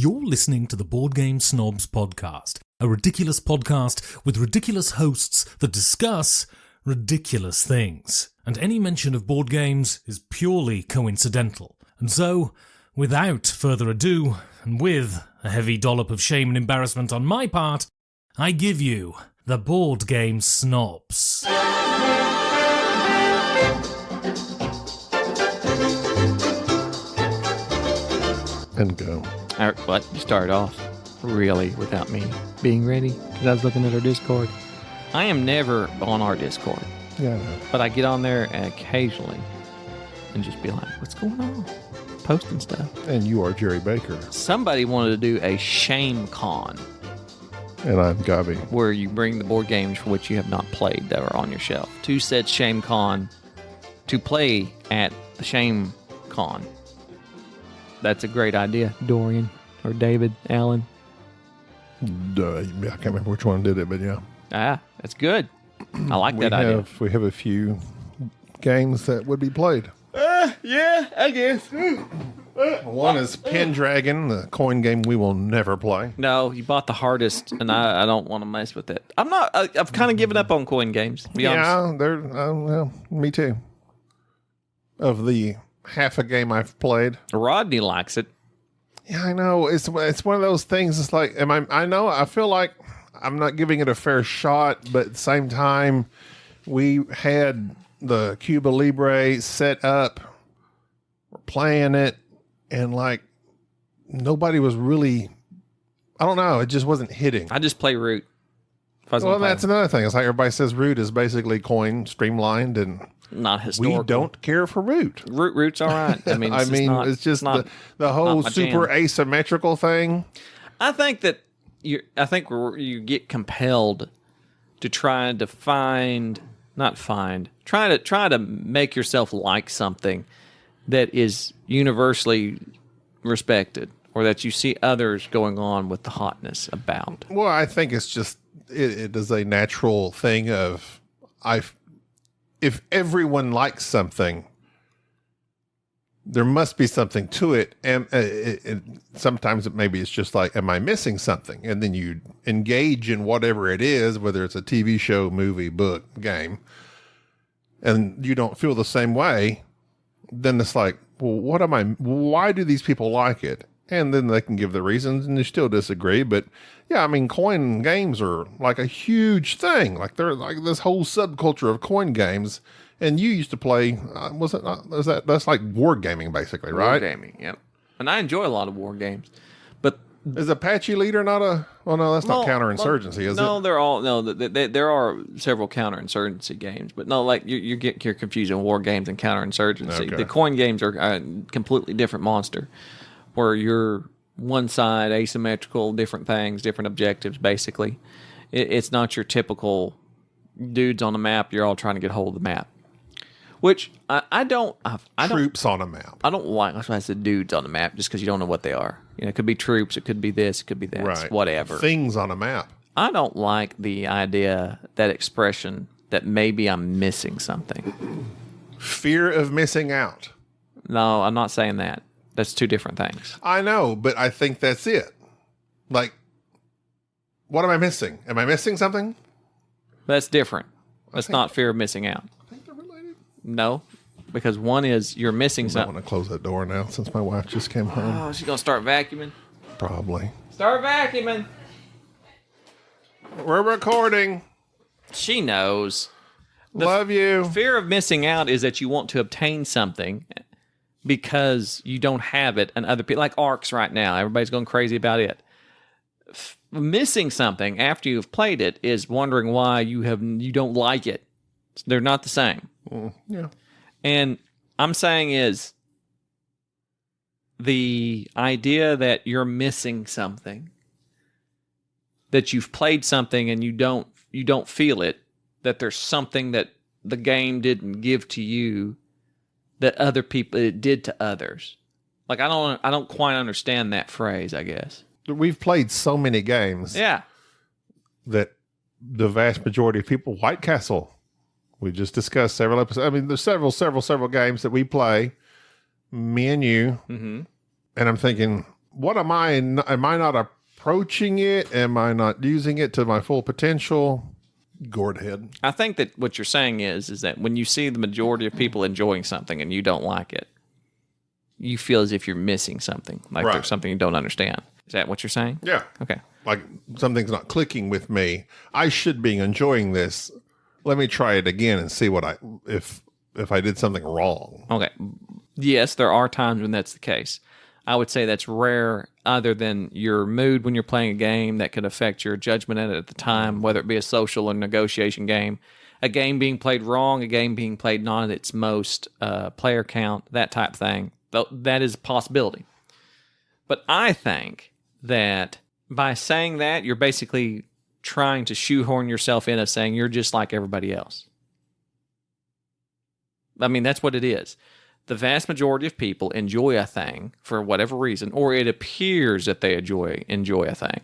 You're listening to the Board Game Snobs podcast, a ridiculous podcast with ridiculous hosts that discuss ridiculous things. And any mention of board games is purely coincidental. And so, without further ado, and with a heavy dollop of shame and embarrassment on my part, I give you the Board Game Snobs. And go. All right, what? You started off really without me being ready because I was looking at our Discord. I am never on our Discord. Yeah, I know. But I get on there occasionally and just be like, what's going on? Posting stuff. And you are Jerry Baker. Somebody wanted to do a shame con And I'm Gabi. where you bring the board games for which you have not played that are on your shelf to said shame con to play at the shame con. That's a great idea, Dorian or David Allen. I can't remember which one did it, but yeah. Ah, that's good. I like that idea. We have a few games that would be played. Yeah, I guess. One is Pendragon, the coin game we will never play. No, you bought the hardest, and I don't want to mess with it. I've kind of given up on coin games, to be honest. Yeah, they're, well, me too. Of the half a game I've played. Rodney likes it. Yeah, I know. It's one of those things. It's like, I feel like I'm not giving it a fair shot, but at the same time, we had the Cuba Libre set up, we're playing it, and like nobody was really, I don't know, it just wasn't hitting. I just play Root. Well, that's another thing. It's like everybody says Root is basically coin streamlined, and not historical. we don't care for Root. Root's all right. I mean, it's just the whole super asymmetrical thing. I think that you get compelled to try to try to make yourself like something that is universally respected, or that you see others going on with the hotness about. Well, I think it's just it is a natural thing of if everyone likes something, there must be something to it, and sometimes maybe it's just like, am I missing something? And then you engage in whatever it is, whether it's a TV show, movie, book, game, and you don't feel the same way. Then it's like, well, why do these people like it? And then they can give the reasons, and you still disagree. But yeah, I mean, coin games are like a huge thing. Like they're like this whole subculture of coin games. And you used to play, that's like war gaming basically, right? War gaming, yep. And I enjoy a lot of war games. But is Apache Leader not a, well, no, that's not counterinsurgency, is it? No, there are several counterinsurgency games, but no, like you're confusing war games and counterinsurgency. Okay. The coin games are a completely different monster, where you're one side, asymmetrical, different things, different objectives, basically. It's not your typical dudes on the map, you're all trying to get hold of the map. Which I don't. Troops on a map. I don't like. That's why I said dudes on the map, just because you don't know what they are. You know, it could be troops, it could be this, it could be that, Right. whatever. Things on a map. I don't like the idea, that expression, that maybe I'm missing something. Fear of missing out. No, I'm not saying that. That's two different things. I know, but I think that's it. Like, what am I missing? Am I missing something? That's different. That's not fear of missing out. I think they're related. No, because one is you're missing I something. want to close that door now since my wife just came home. Oh, she's gonna start vacuuming. Probably. Start vacuuming. We're recording. She knows. Love you. Fear of missing out is that you want to obtain something because you don't have it, and other people, like ARCs right now, everybody's going crazy about it. Missing something after you've played it is wondering why you don't like it. They're not the same. Yeah. And I'm saying is the idea that you're missing something, that you've played something and you don't feel it, that there's something that the game didn't give to you that other people it did to others. Like I don't quite understand that phrase, I guess. We've played so many games. Yeah. That the vast majority of people, White Castle, we just discussed several episodes. I mean, there's several games that we play, me and you, Mm-hmm. and I'm thinking, what am I not approaching it? Am I not using it to my full potential? Gourd head. I think that what you're saying is that when you see the majority of people enjoying something and you don't like it, you feel as if you're missing something, like there's something you don't understand. Is that what you're saying? Yeah. Okay. Like something's not clicking with me. I should be enjoying this. Let me try it again and see if I did something wrong. Okay. Yes, there are times when that's the case. I would say that's rare, other than your mood when you're playing a game that could affect your judgment in it at the time, whether it be a social or negotiation game, a game being played wrong, a game being played not at its most player count, that type thing. That is a possibility. But I think that by saying that, you're basically trying to shoehorn yourself into saying you're just like everybody else. I mean, that's what it is. The vast majority of people enjoy a thing for whatever reason, or it appears that they enjoy a thing.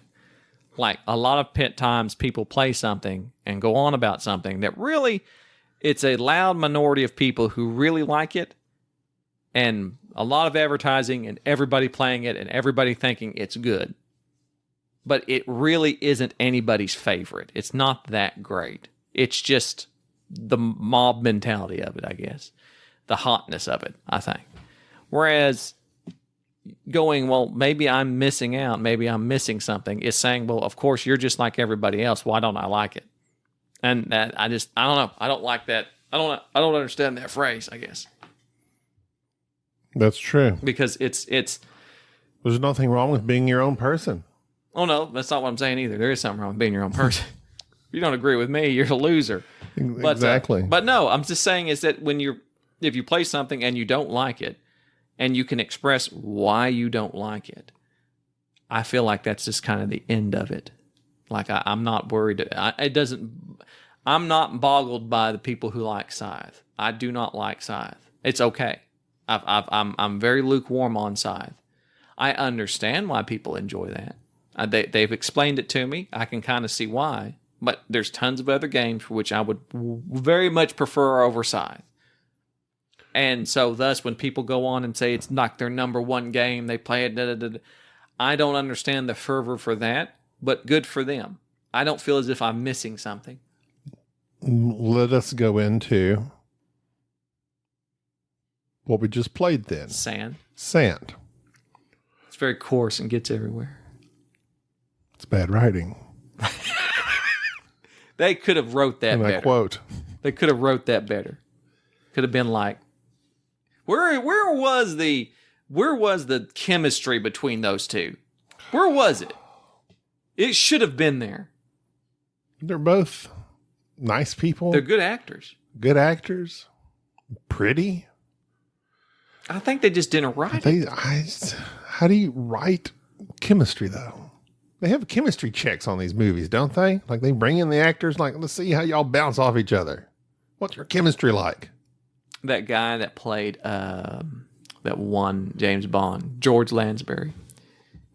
Like a lot of times people play something and go on about something that really, it's a loud minority of people who really like it, and a lot of advertising and everybody playing it and everybody thinking it's good. But it really isn't anybody's favorite. It's not that great. It's just the mob mentality of it, I guess. The hotness of it, I think. Whereas going, well, maybe I'm missing out, maybe I'm missing something, is saying, well, of course, you're just like everybody else. Why don't I like it? And that I don't know. I don't like that. I don't understand that phrase, I guess. That's true. Because it's there's nothing wrong with being your own person. Oh, no, that's not what I'm saying either. There is something wrong with being your own person. If you don't agree with me, you're a loser. But, exactly. But no, I'm just saying is that if you play something and you don't like it, and you can express why you don't like it, I feel like that's just kind of the end of it. Like I'm not worried. I'm not boggled by the people who like Scythe. I do not like Scythe. It's okay. I'm very lukewarm on Scythe. I understand why people enjoy that. They've explained it to me. I can kind of see why. But there's tons of other games for which I would very much prefer over Scythe. And so thus, when people go on and say it's not their number one game, they play it, I don't understand the fervor for that, but good for them. I don't feel as if I'm missing something. Let us go into what we just played then. Sand. It's very coarse and gets everywhere. It's bad writing. They could have wrote that better. I quote. They could have wrote that better. Could have been like, where was the chemistry between those two? Where was it? It should have been there. They're both nice people. They're good actors. Good actors. Pretty. I think they just didn't write it. How do you write chemistry, though? They have chemistry checks on these movies, don't they? Like they bring in the actors, like, let's see how y'all bounce off each other. What's your chemistry like? That guy that played, that one James Bond, George Lansbury,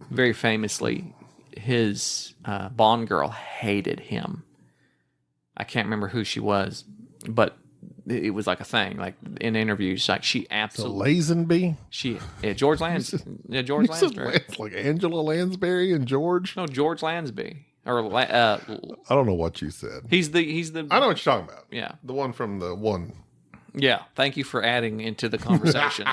very famously, his Bond girl hated him. I can't remember who she was, but it was like a thing, like in interviews, like she absolutely Lazenby. George Lansbury. It's like Angela Lansbury and George. No, George Lansbury. Or I don't know what you said. He's the. I know what you're talking about. Yeah, the one from the one. Yeah, thank you for adding into the conversation.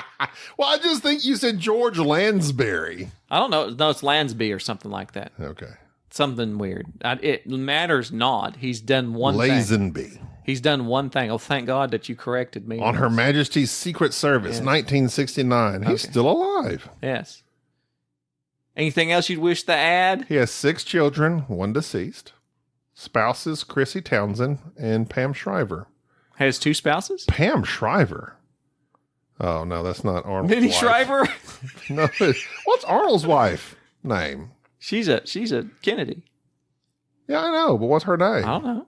Well, I just think you said George Lansbury. I don't know. No, it's Lansby or something like that. Okay. Something weird. It matters not. He's done one thing. Lazenby. He's done one thing. Oh, thank God that you corrected me. On Her Majesty's Secret Service, 1969. He's still alive. Yes. Anything else you'd wish to add? He has 6 children, 1 deceased. Spouses Chrissy Townsend and Pam Shriver. Has 2 spouses? Pam Shriver. Oh, no, that's not Arnold's Minnie wife. Shriver? No, what's Arnold's wife name? She's a Kennedy. Yeah, I know, but what's her name? I don't know.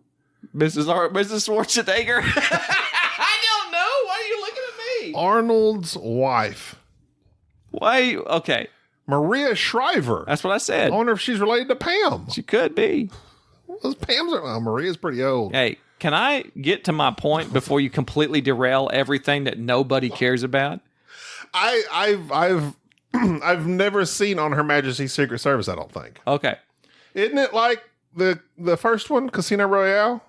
Mrs. Schwarzenegger? I don't know. Why are you looking at me? Arnold's wife. Why? Okay. Maria Shriver. That's what I said. I wonder if she's related to Pam. She could be. Maria's pretty old. Hey, can I get to my point before you completely derail everything that nobody cares about? I've I've never seen on Her Majesty's Secret Service, I don't think. Okay. Isn't it like the first one, Casino Royale?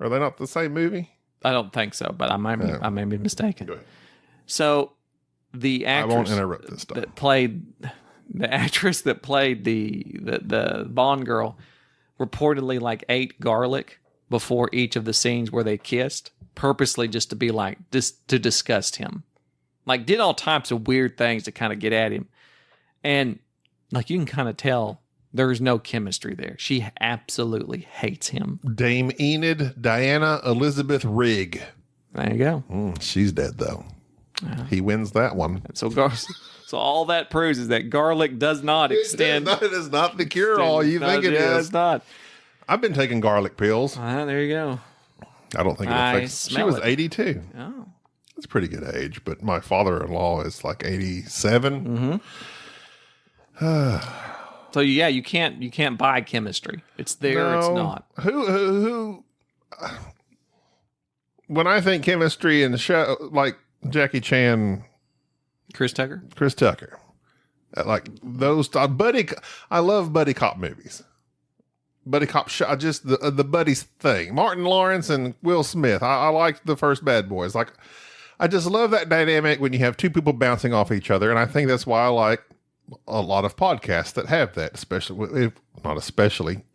Are they not the same movie? I don't think so, but I may be mistaken. Go ahead. So the actress I won't interrupt this time. the actress that played the Bond girl reportedly like ate garlic before each of the scenes where they kissed, purposely just to be like to disgust him. Like did all types of weird things to kind of get at him. And like you can kind of tell there's no chemistry there. She absolutely hates him. Dame Enid Diana Elizabeth Rigg. There you go. She's dead though. He wins that one. So all that proves is that garlic does not extend. It is not the cure-all you think it is. It's not. I've been taking garlic pills. There you go. I don't think it affects. She was 82. Oh. That's a pretty good age, but my father-in-law is like 87. So yeah, you can't buy chemistry. It's there, it's not. Who when I think chemistry in the show, like Jackie Chan, Chris Tucker, like those I love buddy cop movies. Buddy cop show, just the buddies thing. Martin Lawrence and Will Smith. I like the first Bad Boys. Like I just love that dynamic when you have two people bouncing off each other, and I think that's why I like a lot of podcasts that have that,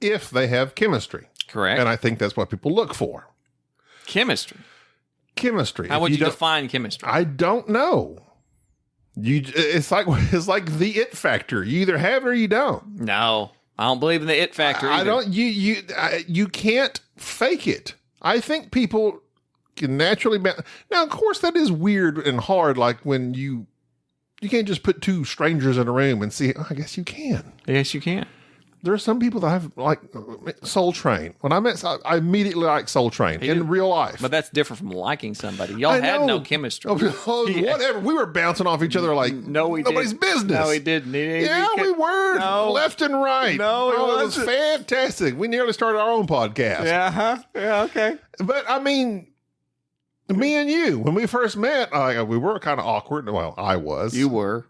if they have chemistry. Correct. And I think that's what people look for. Chemistry. How would you define chemistry? I don't know. It's like the it factor. You either have it or you don't. No, I don't believe in the it factor either. I don't. You can't fake it. I think people can naturally. Now, of course, that is weird and hard. Like when you can't just put two strangers in a room and see. I guess you can. Yes, you can. There are some people that have like Soul Train. When I met, I immediately liked Soul Train in real life. But that's different from liking somebody. Y'all had no chemistry. Whatever. We were bouncing off each other like nobody's business. No, he didn't. We were left and right. No, it was fantastic. We nearly started our own podcast. Yeah, okay. But I mean, me and you, when we first met, we were kind of awkward. Well, I was. You were.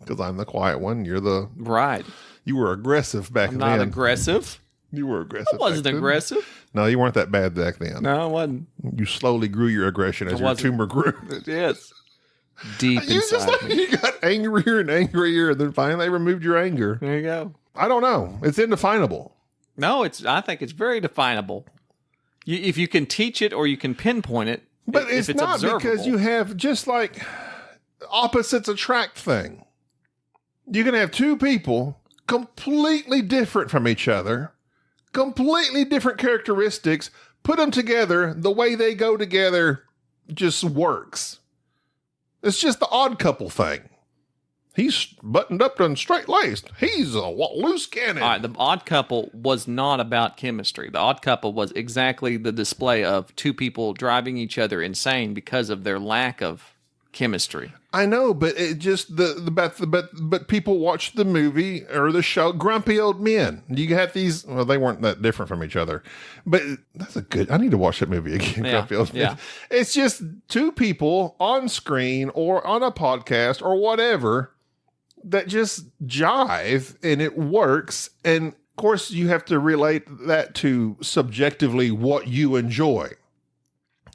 Because I'm the quiet one. You're the... Right. You were aggressive back then. Not aggressive. You were aggressive. I wasn't aggressive. No, you weren't that bad back then. No, I wasn't. You slowly grew your aggression as your tumor grew. Yes. Deep inside me. You got angrier and angrier, and then finally they removed your anger. There you go. I don't know. It's indefinable. No, I think it's very definable. If you can teach it or you can pinpoint it, but it's not observable. Because you have just like opposites attract thing. You can have two people completely different from each other, completely different characteristics, put them together, the way they go together just works. It's just the odd couple thing. He's buttoned up and straight-laced. He's a loose cannon. All right, the Odd Couple was not about chemistry. The Odd Couple was exactly the display of two people driving each other insane because of their lack of chemistry. I know, but it just but people watch the movie or the show Grumpy Old Men. You have these. Well, they weren't that different from each other, but that's a good. I need to watch that movie again. Grumpy Old Men. Yeah. It's just two people on screen or on a podcast or whatever that just jive and it works. And of course, you have to relate that to subjectively what you enjoy.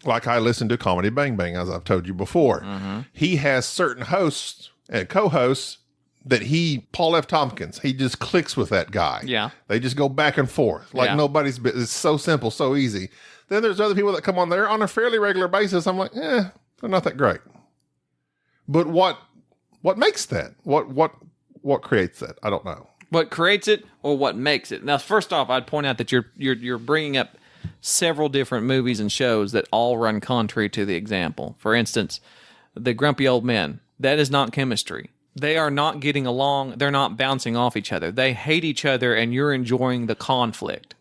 Like I listen to Comedy Bang Bang, as I've told you before. Mm-hmm. He has certain hosts and co-hosts that Paul F. Tompkins, he just clicks with that guy. Yeah. They just go back and forth like nobody's business. It's so simple, so easy. Then there's other people that come on there on a fairly regular basis. I'm like, they're not that great. But what makes that? What creates that? I don't know. What creates it or what makes it? Now, first off, I'd point out that you're bringing up several different movies and shows that all run contrary to the example. For instance, the Grumpy Old Men. That is not chemistry. They are not getting along. They're not bouncing off each other. They hate each other, and you're enjoying the conflict.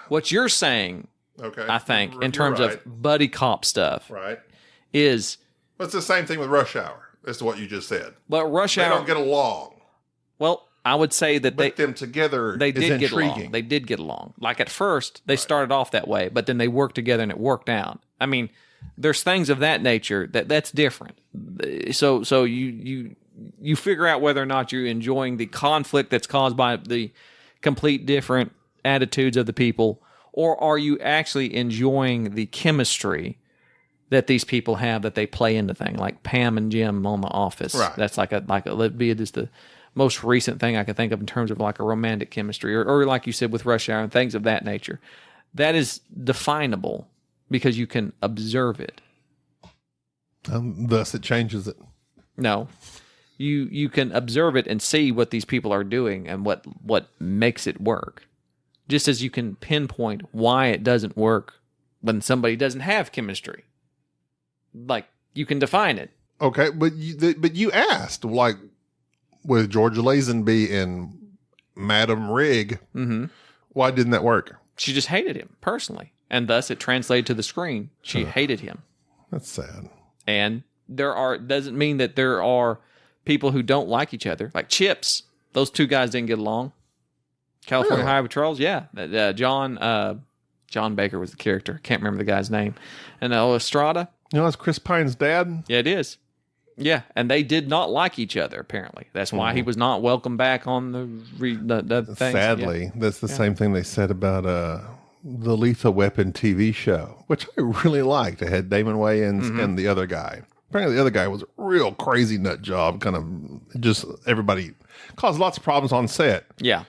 What you're saying, I think, in terms of buddy cop stuff, is... But it's the same thing with Rush Hour, as to what you just said. But Rush Hour... They don't get along. Well... I would say that them together they did is intriguing. Get along. They did get along. Like at first, they started off that way, but then they worked together and it worked out. I mean, there's things of that nature that's different. So you you figure out whether or not you're enjoying the conflict that's caused by the complete different attitudes of the people, or are you actually enjoying the chemistry that these people have that they play into thing, like Pam and Jim on The Office. Right. That's like a let's be just the most recent thing I can think of in terms of like a romantic chemistry, or like you said with Rush Hour and things of that nature. That is definable because you can observe it. Thus, it changes it. No, you can observe it and see what these people are doing and what makes it work. Just as you can pinpoint why it doesn't work when somebody doesn't have chemistry. Like, you can define it. Okay, but you asked, like, with George Lazenby and Madam Rig, why didn't that work? She just hated him personally, and thus it translated to the screen. She hated him. That's sad. And doesn't mean that there are people who don't like each other. Like Chips, those two guys didn't get along. California Highway Patrols, yeah. John Baker was the character. Can't remember the guy's name. And Estrada. You know, that's Chris Pine's dad. Yeah, it is. Yeah, and they did not like each other, apparently. That's why he was not welcome back on the thing. Sadly, that's the same thing they said about the Lethal Weapon TV show, which I really liked. It had Damon Wayans and the other guy. Apparently, the other guy was a real crazy nut job, kind of just everybody caused lots of problems on set. Yeah.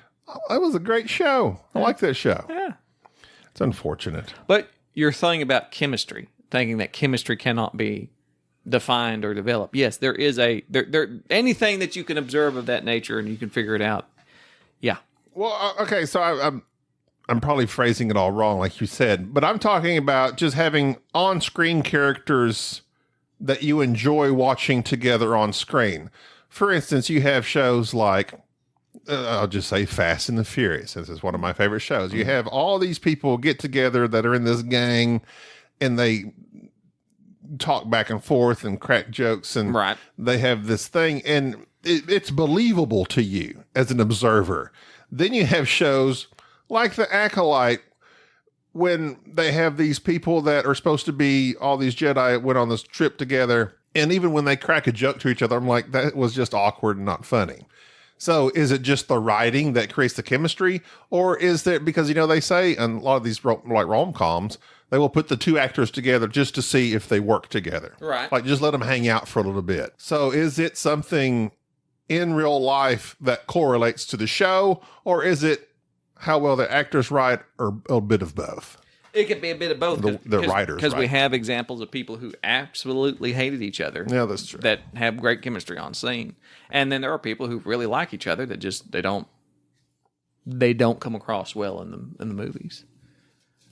It was a great show. I like that show. Yeah. It's unfortunate. But your thing about chemistry, thinking that chemistry cannot be defined or developed. Yes, there is anything that you can observe of that nature and you can figure it out. Yeah. Well, okay, so I'm probably phrasing it all wrong, like you said, but I'm talking about just having on-screen characters that you enjoy watching together on screen. For instance, you have shows like, I'll just say Fast and the Furious. This is one of my favorite shows. You have all these people get together that are in this gang, and they talk back and forth and crack jokes, and they have this thing, and it's believable to you as an observer. Then you have shows like The Acolyte, when they have these people that are supposed to be all these Jedi went on this trip together, and even when they crack a joke to each other, I'm like, that was just awkward and not funny. So is it just the writing that creates the chemistry, or is there, because, you know, they say in a lot of these like rom-coms, they will put the two actors together just to see if they work together. Right. Like, just let them hang out for a little bit. So is it something in real life that correlates to the show, or is it how well the actors write, or a bit of both? It could be a bit of both. The writers, because we have examples of people who absolutely hated each other. Yeah, that's true. That have great chemistry on scene, and then there are people who really like each other that just they don't come across well in the movies.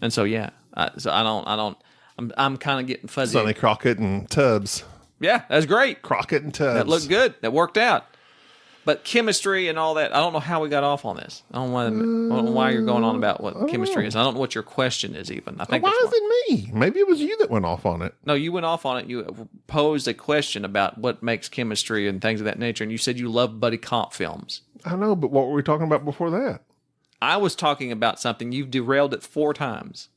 And so I'm kind of getting fuzzy. Sonny Crockett and Tubbs. Yeah, that's great. Crockett and Tubbs. That looked good. That worked out. But chemistry and all that, I don't know how we got off on this. I don't know why you're going on about what chemistry is. I don't know what your question is even. I think why is it me? Maybe it was you that went off on it. No, you went off on it. You posed a question about what makes chemistry and things of that nature, and you said you love buddy cop films. I know, but what were we talking about before that? I was talking about something. You've derailed it 4 times.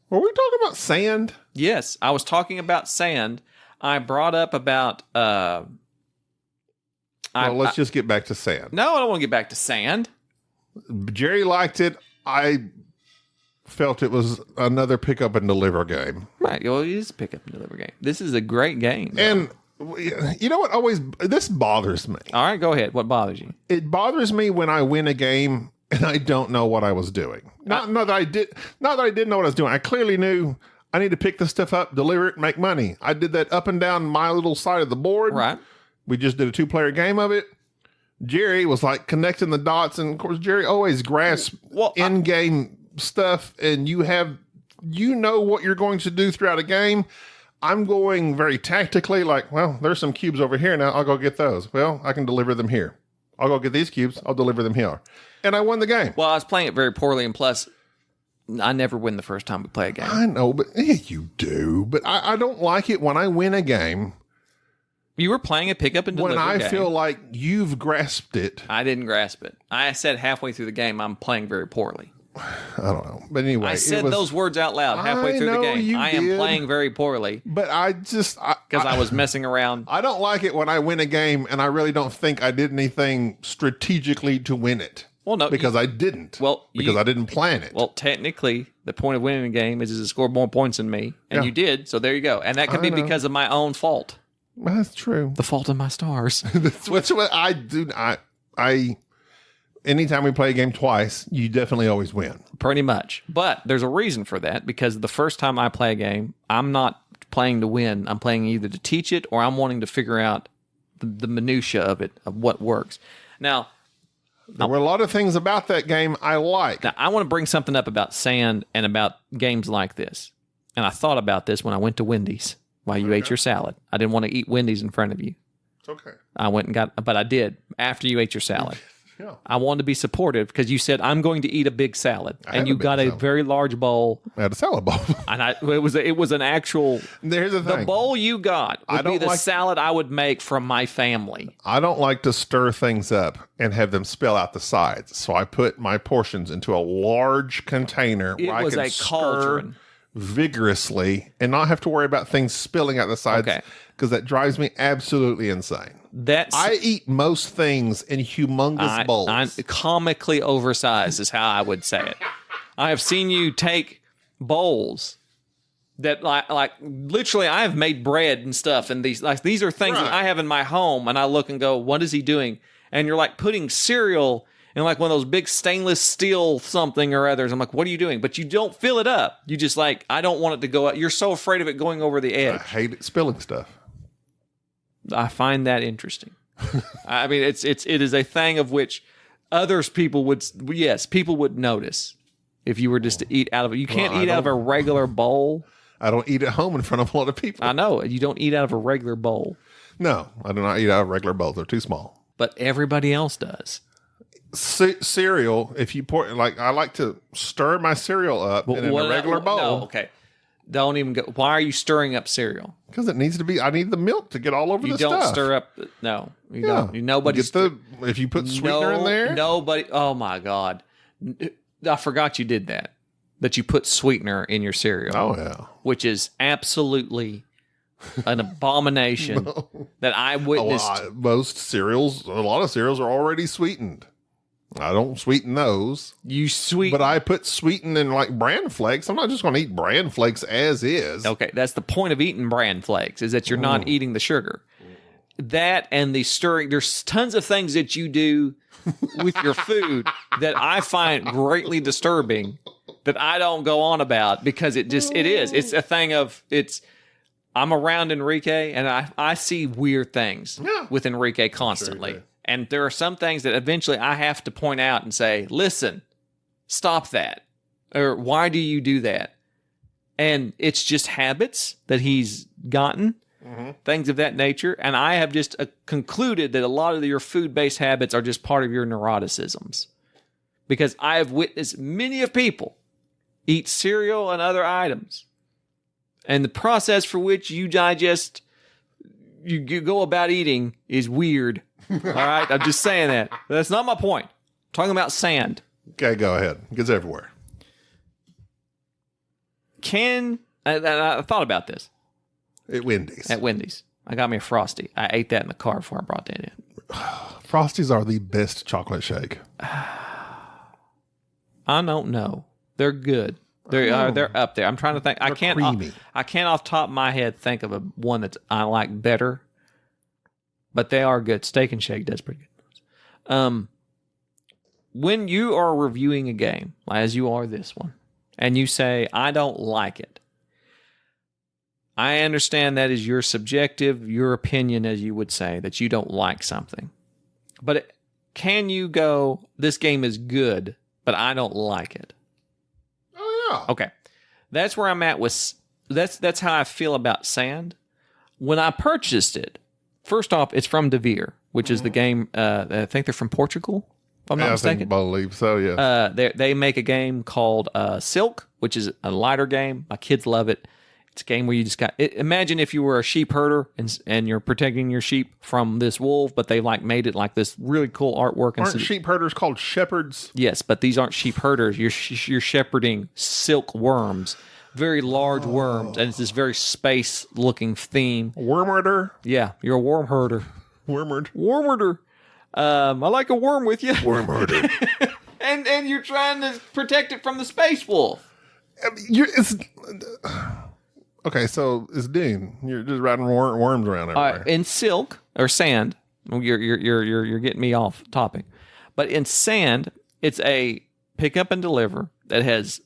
Were we talking about sand? Yes, I was talking about sand. I brought up about... let's just get back to sand. No, I don't want to get back to sand. Jerry liked it. I felt it was another pick up and deliver game. Right. Well, it is a pick up and deliver game. This is a great game. And you know what? This bothers me. All right, go ahead. What bothers you? It bothers me when I win a game and I don't know what I was doing. Not that I didn't know what I was doing. I clearly knew I need to pick this stuff up, deliver it, make money. I did that up and down my little side of the board. Right. We just did a 2-player game of it. Jerry was like connecting the dots, and of course Jerry always grasps in-game stuff, and you know what you're going to do throughout a game. I'm going very tactically, like, well, there's some cubes over here now. I'll go get those. Well, I can deliver them here. I'll go get these cubes. I'll deliver them here. And I won the game. Well, I was playing it very poorly, and plus, I never win the first time we play a game. I know, but you do. But I don't like it when I win a game. You were playing a pick up and deliver when I game. feel like you've grasped it. I didn't grasp it. I said halfway through the game, I'm playing very poorly. I don't know. But anyway, I said those words out loud halfway through the game. I am playing very poorly. But because I was messing around. I don't like it when I win a game and I really don't think I did anything strategically to win it. Well, no. Because I didn't. I didn't plan it. Well, technically, the point of winning a game is to score more points than me. And you did, so there you go. And that could be because of my own fault. Well, that's true. The fault of my stars. That's what I do. Anytime we play a game twice, you definitely always win. Pretty much. But there's a reason for that, because the first time I play a game, I'm not playing to win. I'm playing either to teach it or I'm wanting to figure out the minutia of it, of what works. Now, there were a lot of things about that game I liked. Now, I want to bring something up about sand and about games like this. And I thought about this when I went to Wendy's while you ate your salad. I didn't want to eat Wendy's in front of you. It's okay. I went and but I did after you ate your salad. Yeah. I wanted to be supportive because you said, I'm going to eat a big salad. And you got a very large bowl. I had a salad bowl. And it was an actual... Here's the thing. The bowl you got would be the salad I would make from my family. I don't like to stir things up and have them spill out the sides. So I put my portions into a large container where I can stir vigorously and not have to worry about things spilling out the sides. Because that drives me absolutely insane. I eat most things in humongous bowls. I'm comically oversized is how I would say it. I have seen you take bowls that like literally I have made bread and stuff, and these are things that I have in my home, and I look and go, what is he doing? And you're like putting cereal in like one of those big stainless steel something or others. I'm like, what are you doing? But you don't fill it up. You just like, I don't want it to go out. You're so afraid of it going over the edge. I hate it spilling stuff. I find that interesting. I mean, it is a thing of which people would notice if you were just to eat out of it. You can't eat out of a regular bowl. I don't eat at home in front of a lot of people. I know. You don't eat out of a regular bowl. No, I do not eat out of regular bowls. They're too small. But everybody else does. Cereal, if you pour, like, I like to stir my cereal up in a regular bowl. No, okay. Don't even go. Why are you stirring up cereal? Because it needs to be. I need the milk to get all over the stuff. You don't stir up. No, you don't. Nobody. If you put sweetener in there. Nobody. Oh my God! I forgot you did that. That you put sweetener in your cereal. Oh yeah. Which is absolutely an abomination that I witnessed. A lot of cereals are already sweetened. I don't sweeten those. You sweeten. But I put sweeten in like bran flakes. I'm not just going to eat bran flakes as is. Okay, that's the point of eating bran flakes, is that you're not eating the sugar. That and the stirring. There's tons of things that you do with your food that I find greatly disturbing that I don't go on about because it is. It's a thing of, I'm around Enrique and I see weird things with Enrique constantly. Sure. And there are some things that eventually I have to point out and say, listen, stop that. Or why do you do that? And it's just habits that he's gotten, things of that nature. And I have just concluded that a lot of your food-based habits are just part of your neuroticisms. Because I have witnessed many of people eat cereal and other items. And the process for which you digest, you go about eating is weird. All right, I'm just saying that. That's not my point. I'm talking about sand. Okay, go ahead. It gets everywhere. I thought about this. At Wendy's. I got me a Frosty. I ate that in the car before I brought that in. Frosties are the best chocolate shake. I don't know. They're good. They're up there. I'm trying to think. I can't off the top of my head think of one that I like better. But they are good. Steak and Shake does pretty good. When you are reviewing a game, as you are this one, and you say, I don't like it, I understand that is your opinion, as you would say, that you don't like something. But can you go, this game is good, but I don't like it? Oh, yeah. Okay. That's where I'm at with, that's how I feel about sand. When I purchased it, first off, it's from De Beer, which is the game. I think they're from Portugal, if I'm not mistaken. I believe so, yeah. They make a game called Silk, which is a lighter game. My kids love it. It's a game where you just imagine if you were a sheep herder and you're protecting your sheep from this wolf, but they like made it like this really cool artwork. Aren't sheep herders called shepherds? Yes, but these aren't sheep herders. You're shepherding silk worms, very large worms, and it's this very space looking theme. Worm herder? Yeah, you're a worm herder. Wormerd. Worm herder. I like a worm with you. Worm herder. and you're trying to protect it from the space wolf. Okay, so it's Dune. You're just riding worms around everywhere. In silk or sand, you're getting me off topic. But in sand, it's a pick up and deliver that has.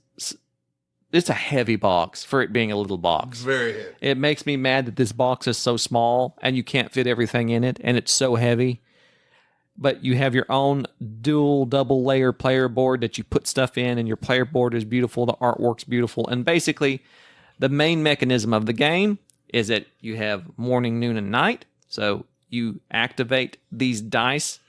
It's a heavy box for it being a little box. Very heavy. It makes me mad that this box is so small and you can't fit everything in it, and it's so heavy. But you have your own double layer player board that you put stuff in, and your player board is beautiful. The artwork's beautiful, and basically, the main mechanism of the game is that you have morning, noon, and night. So you activate these dice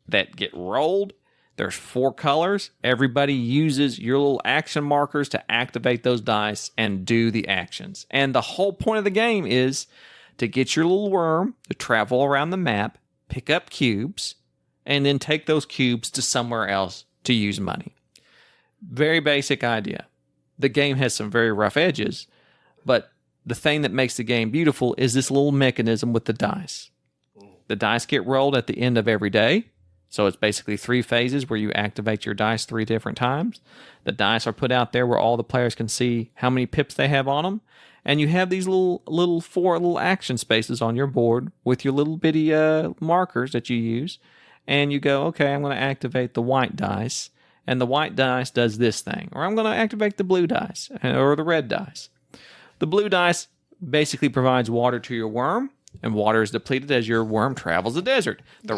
that get rolled. There's 4 colors. Everybody uses your little action markers to activate those dice and do the actions. And the whole point of the game is to get your little worm to travel around the map, pick up cubes, and then take those cubes to somewhere else to use money. Very basic idea. The game has some very rough edges, but the thing that makes the game beautiful is this little mechanism with the dice. The dice get rolled at the end of every day. So it's basically 3 phases where you activate your dice 3 different times. The dice are put out there where all the players can see how many pips they have on them. And you have these little 4 little action spaces on your board with your little bitty markers that you use. And you go, okay, I'm going to activate the white dice. And the white dice does this thing. Or I'm going to activate the blue dice or the red dice. The blue dice basically provides water to your worm, and water is depleted as your worm travels the desert. The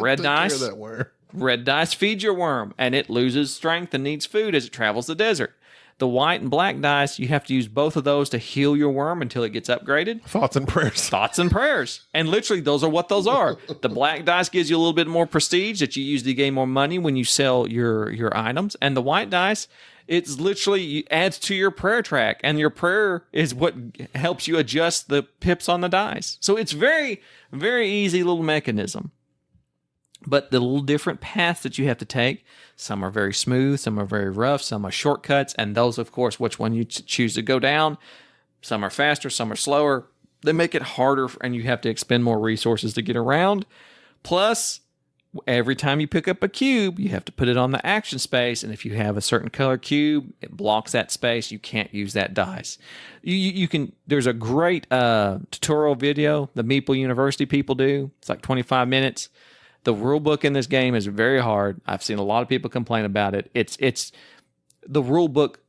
red dice feeds your worm, and it loses strength and needs food as it travels the desert. The white and black dice, you have to use both of those to heal your worm until it gets upgraded. Thoughts and prayers. Thoughts and prayers. And literally, those are what those are. The black dice gives you a little bit more prestige that you use to gain more money when you sell your items. And the white dice, it's literally adds to your prayer track. And your prayer is what helps you adjust the pips on the dice. So it's very, very easy little mechanism. But the little different paths that you have to take, some are very smooth, some are very rough, some are shortcuts, and those, of course, which one you choose to go down. Some are faster, some are slower. They make it harder, and you have to expend more resources to get around. Plus, every time you pick up a cube, you have to put it on the action space, and if you have a certain color cube, it blocks that space. You can't use that dice. You can. There's a great tutorial video the Meeple University people do. It's like 25 minutes. The rule book in this game is very hard. I've seen a lot of people complain about it. It's the rule book.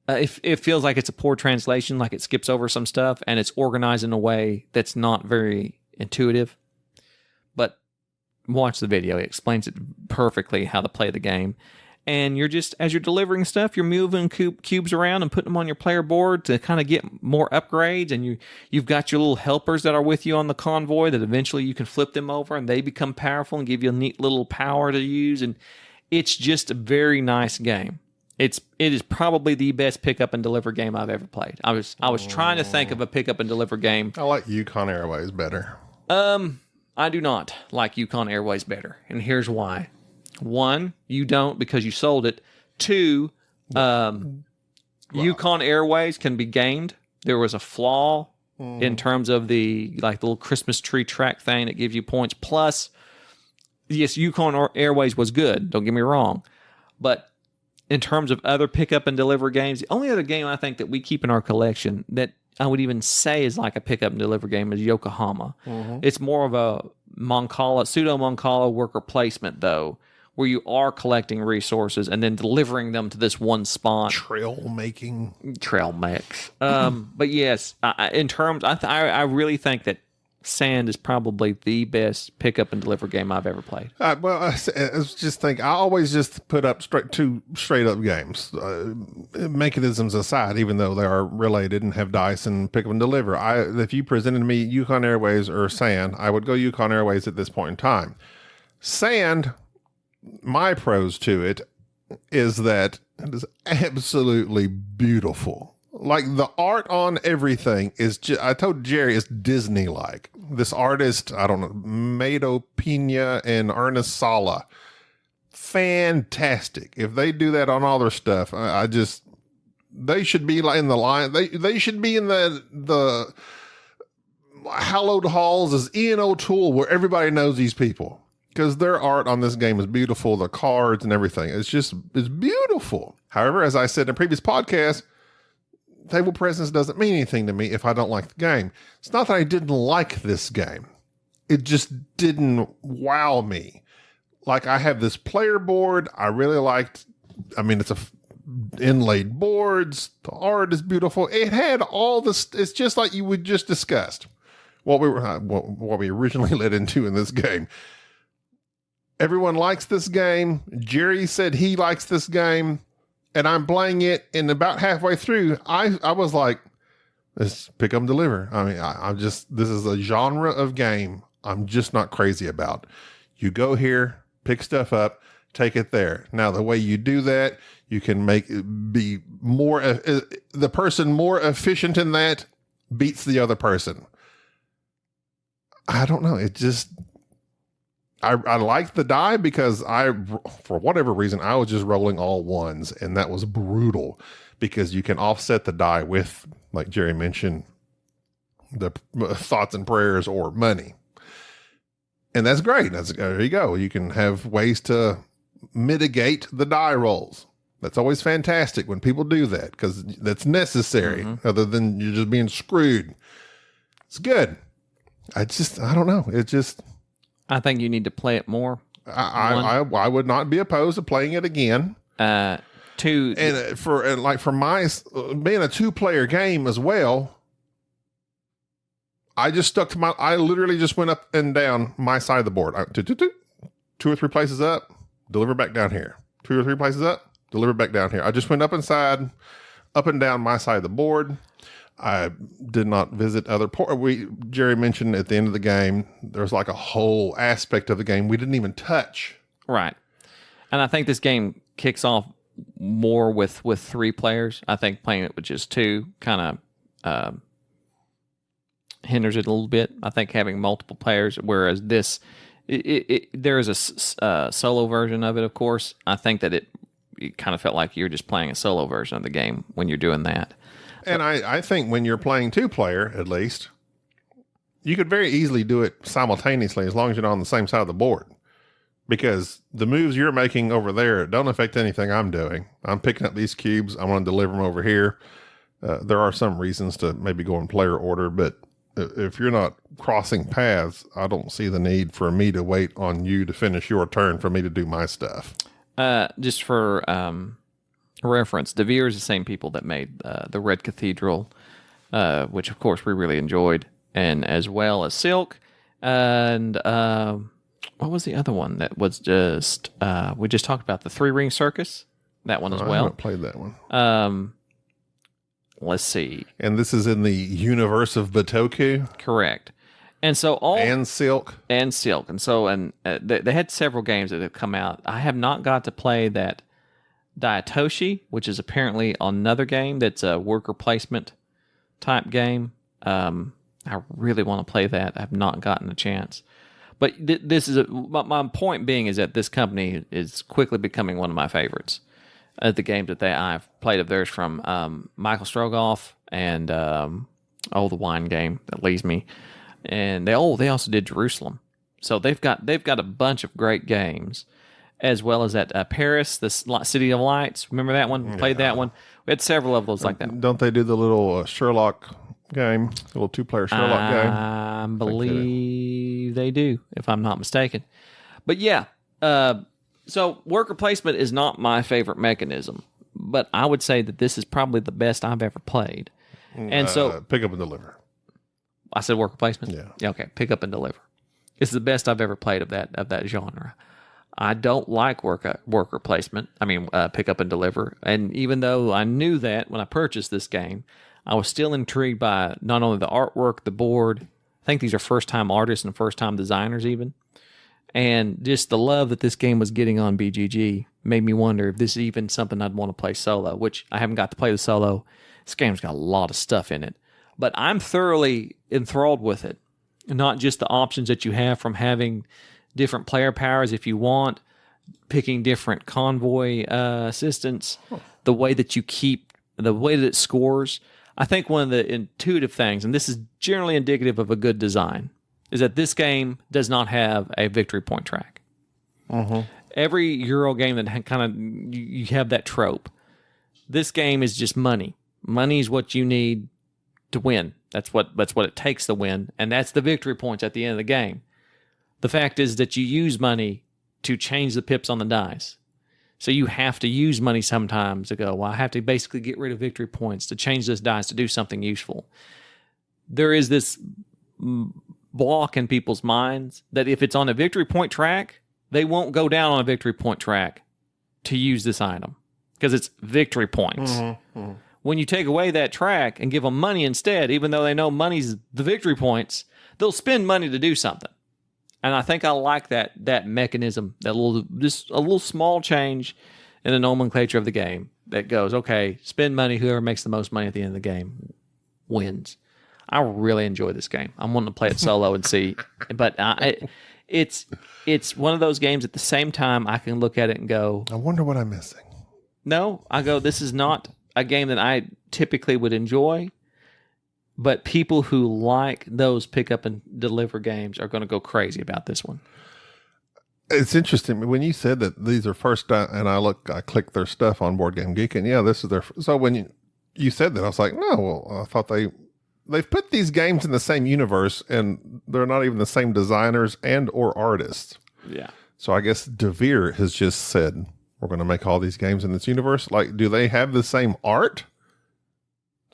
It feels like it's a poor translation, like it skips over some stuff, and it's organized in a way that's not very intuitive. But watch the video; it explains it perfectly how to play the game. And you're just, as you're delivering stuff, you're moving cubes around and putting them on your player board to kind of get more upgrades. And you've got your little helpers that are with you on the convoy that eventually you can flip them over and they become powerful and give you a neat little power to use. And it's just a very nice game. It is probably the best pick up and deliver game I've ever played. I was trying to think of a pick up and deliver game. I like Yukon Airways better. I do not like Yukon Airways better, and here's why. 1, you don't because you sold it. 2, Yukon Airways can be gamed. There was a flaw in terms of the little Christmas tree track thing that gives you points. Plus, yes, Yukon Airways was good. Don't get me wrong, but in terms of other pick up and deliver games, the only other game I think that we keep in our collection that I would even say is like a pick up and deliver game is Yokohama. It's more of a pseudo Moncala worker placement though, where you are collecting resources and then delivering them to this one spot. Trail mix. But yes, in terms, I really think that Sand is probably the best pick up and deliver game I've ever played. Well, I was just thinking, I always just put up two straight up games, mechanisms aside, even though they are related and have dice and pick up and deliver. If you presented me Yukon Airways or Sand, I would go Yukon Airways at this point in time. Sand, my pros to it is that it is absolutely beautiful. Like the art on everything is just, I told Jerry it's Disney-like. This artist, I don't know, Mado Pina and Ernest Sala. Fantastic. If they do that on all their stuff, I just, they should be like in the line. They should be in the hallowed halls as Ian O'Toole, where everybody knows these people. Because their art on this game is beautiful. The cards and everything. It's beautiful. However, as I said in a previous podcast, table presence doesn't mean anything to me if I don't like the game. It's not that I didn't like this game. It just didn't wow me. Like, I have this player board. I really liked, I mean, it's inlaid boards. The art is beautiful. It had all this. It's just like you would just discussed what we originally led into in this game. Everyone likes this game. Jerry said he likes this game. And I'm playing it, and about halfway through, I was like, let's pick up and deliver. I mean, I'm just, this is a genre of game I'm just not crazy about. You go here, pick stuff up, take it there. Now, the way you do that, you can be more, the person more efficient in that beats the other person. I don't know. It just, I liked the die because for whatever reason, I was just rolling all ones, and that was brutal because you can offset the die with, like Jerry mentioned, the thoughts and prayers or money. And that's great. There you go. You can have ways to mitigate the die rolls. That's always fantastic when people do that because that's necessary other than you're just being screwed. It's good. I don't know. I think you need to play it more. I would not be opposed to playing it again. Two, and for my being a 2-player game as well, I just stuck to I literally just went up and down my side of the board. 2 or 3 places up, deliver back down here. 2 or 3 places up, deliver back down here. I just went up and down my side of the board. I did not visit other Jerry mentioned at the end of the game, there's like a whole aspect of the game we didn't even touch. Right. And I think this game kicks off more with 3 players. I think playing it with just 2 kind of hinders it a little bit. I think having multiple players, whereas this, there is a solo version of it, of course. I think that it kind of felt like you're just playing a solo version of the game when you're doing that. And I think when you're playing 2-player, at least, you could very easily do it simultaneously as long as you're not on the same side of the board. Because the moves you're making over there don't affect anything I'm doing. I'm picking up these cubes. I want to deliver them over here. There are some reasons to maybe go in player order, but if you're not crossing paths, I don't see the need for me to wait on you to finish your turn for me to do my stuff. Just for reference, DeVere is the same people that made the Red Cathedral, which of course we really enjoyed, and as well as Silk, and what was the other one that was just we just talked about, the 3 Ring Circus, that one as well. I haven't played that one. Let's see. And this is in the universe of Batoku? Correct. And so Silk. And so they had several games that have come out. I have not got to play that Daitoshi, which is apparently another game that's a worker placement type game. I really want to play that. I've not gotten a chance. But this is my point being is that this company is quickly becoming one of my favorites. The games that I've played of theirs, from Michael Strogoff and the wine game that leaves me, and they also did Jerusalem. So they've got a bunch of great games, as well as that Paris, the City of Lights. Remember that one? We played that one. We had several of those like that. Don't they do the little Sherlock game, the little 2-player Sherlock game? I believe they do, if I'm not mistaken. But yeah. So worker placement is not my favorite mechanism, but I would say that this is probably the best I've ever played. And so pick up and deliver. I said worker placement? Yeah. Okay, pick up and deliver. This is the best I've ever played of that genre. I don't like worker placement. I mean, pick up and deliver. And even though I knew that when I purchased this game, I was still intrigued by not only the artwork, the board. I think these are first-time artists and first-time designers even. And just the love that this game was getting on BGG made me wonder if this is even something I'd want to play solo, which I haven't got to play the solo. This game's got a lot of stuff in it, but I'm thoroughly enthralled with it. Not just the options that you have from having different player powers if you want, picking different convoy assistants, the way that it scores. I think one of the intuitive things, and this is generally indicative of a good design, is that this game does not have a victory point track. Every Euro game that kind of you have that trope. This game is just money. Money is what you need to win. That's what it takes to win, and that's the victory points at the end of the game. The fact is that you use money to change the pips on the dice. So you have to use money sometimes to go, well, I have to basically get rid of victory points to change this dice to do something useful. There is this block in people's minds that if it's on a victory point track, they won't go down on a victory point track to use this item because it's victory points. When you take away that track and give them money instead, even though they know money's the victory points, they'll spend money to do something. And I think I like that mechanism, just a little small change in the nomenclature of the game that goes, okay, spend money, whoever makes the most money at the end of the game wins. I really enjoy this game. I'm wanting to play it solo and see, but it's one of those games at the same time I can look at it and go, I wonder what I'm missing. No, I go, this is not a game that I typically would enjoy. But people who like those pick up and deliver games are going to go crazy about this one. It's interesting when you said that these are first, and I clicked their stuff on Board Game Geek, and yeah, this is their. So when you said that, I was like, no, well, I thought they've put these games in the same universe, and they're not even the same designers and or artists. Yeah. So I guess DeVere has just said we're going to make all these games in this universe. Like, do they have the same art?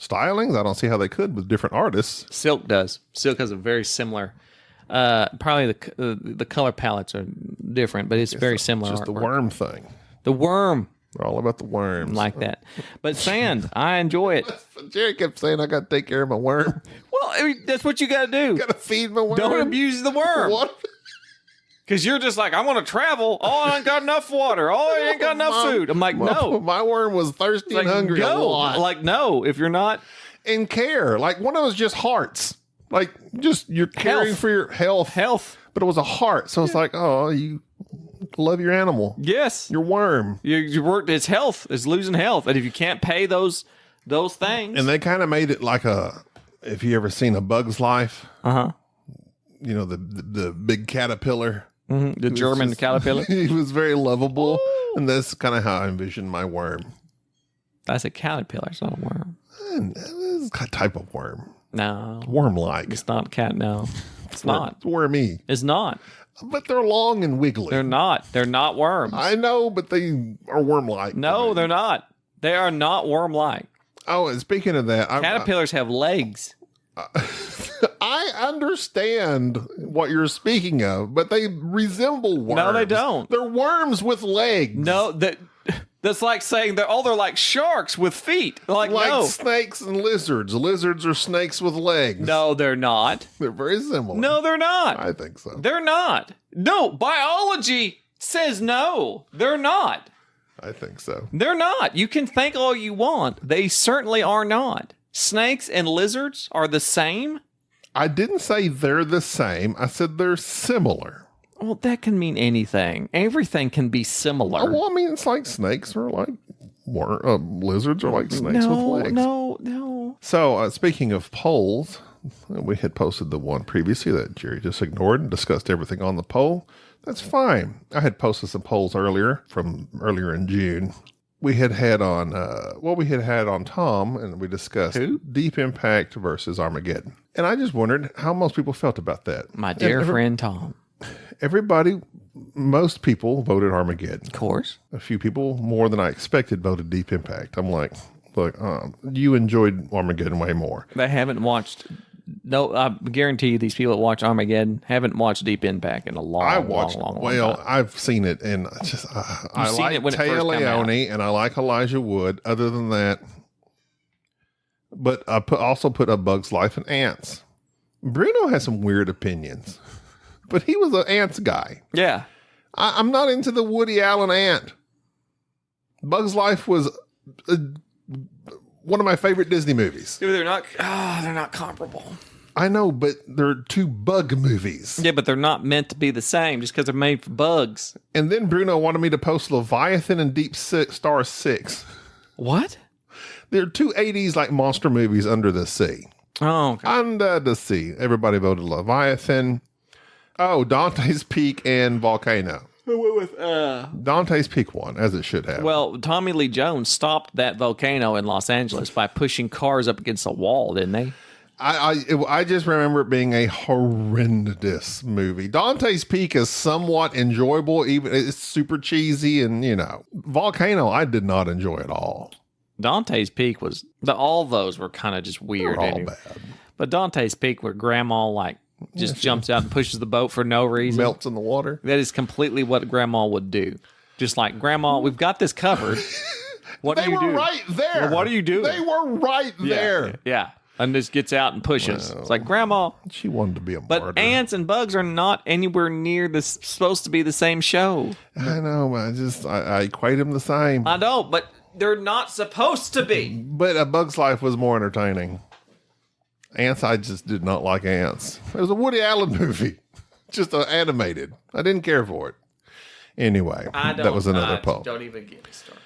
Stylings? I don't see how they could with different artists. Silk does. Silk has a very similar. Probably the color palettes are different, but it's very similar. Just the artwork. worm thing. The worm. They're all about the worms. Like that. But sand, I enjoy it. Jerry kept saying I got to take care of my worm. Well, I mean, that's what you got to do. Got to feed my worm. Don't abuse the worm. What? Because you're just like, I want to travel. Oh, I ain't got enough water. Oh, I ain't got enough food. I'm like, no. My worm was thirsty and hungry a lot. Like, no, if you're not. And care. Like, one of those just hearts. Like, just you're caring for your health. But it was a heart. So it's like, oh, you love your animal. Yes. Your worm. You work, it's health. It's losing health. And if you can't pay those things. And they kind of made it like if you ever seen A Bug's Life. You know, the big caterpillar. The German caterpillar. He was very lovable. Ooh. And that's kind of how I envisioned my worm. That's a caterpillar. It's not a worm. It's a type of worm. No. Worm-like. It's not cat. No. It's not. It's wormy. It's not. But they're long and wiggly. They're not. They're not worms. I know, but they are worm-like. No, they're not. They are not worm-like. Oh, and speaking of that. Caterpillars have legs. I understand what you're speaking of, but they resemble worms. No, they don't. They're worms with legs. No, that's like saying they're like sharks with feet. Like no. Snakes and lizards. Lizards are snakes with legs. No, they're not. They're very similar. No, they're not. I think so. They're not. No, biology says no. They're not. I think so. They're not. You can think all you want. They certainly are not. Snakes and lizards are the same? I didn't say they're the same. I said they're similar. Well, that can mean anything. Everything can be similar. Oh, well, I mean, it's like snakes are like lizards are like snakes with legs. No. So, speaking of polls, we had posted the one previously that Jerry just ignored and discussed everything on the poll. That's fine. I had posted some polls earlier in June. We had on Tom, and we discussed Deep Impact versus Armageddon. And I just wondered how most people felt about that. My dear friend Tom. Most people voted Armageddon. Of course. A few people, more than I expected, voted Deep Impact. I'm like, look, you enjoyed Armageddon way more. They haven't watched... No, I guarantee you these people that watch Armageddon haven't watched Deep Impact in a long time. I've seen it, and just I like Taya Leone, and I like Elijah Wood. Other than that, but I also put A Bug's Life and Ants. Bruno has some weird opinions, but he was an ants guy. Yeah. I'm not into the Woody Allen ant. Bugs Life was one of my favorite Disney movies. Yeah, they're not comparable. I know, but they're two bug movies. Yeah, but they're not meant to be the same just because they're made for bugs. And then Bruno wanted me to post Leviathan and Deep Star 6. What? They're two 80s like monster movies under the sea. Oh, okay. Under the sea. Everybody voted Leviathan. Oh, Dante's Peak and Volcano. Dante's Peak won, as it should have. Well, Tommy Lee Jones stopped that volcano in Los Angeles by pushing cars up against a wall, didn't they? I just remember it being a horrendous movie. Dante's Peak is somewhat enjoyable, even it's super cheesy, and Volcano I did not enjoy at all. Dante's Peak was all those were kind of just weird. They're all bad. But Dante's Peak, where Grandma just jumps out and pushes the boat for no reason, Melts in the water. that is completely what Grandma would do. Just like, Grandma, we've got this covered. What do you do? They were right there. Well, what are you doing? They were right there. Yeah. And just gets out and pushes. It's like, Grandma. She wanted to be a martyr. But ants and bugs are not anywhere near this supposed to be the same show. I know, but I equate them the same. I know, but they're not supposed to be. But A Bug's Life was more entertaining. Ants, I just did not like Ants. It was a Woody Allen movie, just animated. I didn't care for it. Anyway, that was another poll. Don't even get me started.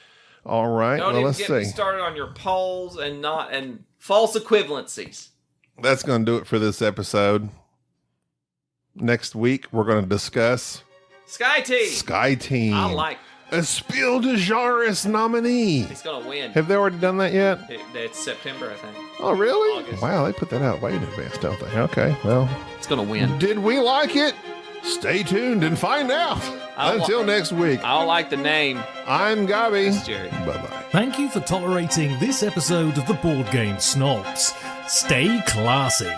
All right, Don't well, even let's get me see. started on your polls and false equivalencies. That's going to do it for this episode. Next week, we're going to discuss Sky Team. I I like. a Spiel des Jahres nominee. He's gonna win. Have they already done that yet? It's September, I think. Oh, really? August. Wow, they put that out way in advance, don't they? Okay, well. It's gonna win. Did we like it? Stay tuned and find out. Until next week, I like the name. I'm Gabi. It's Jared. Bye-bye. Thank you for tolerating this episode of the Board Game Snobs. Stay classy.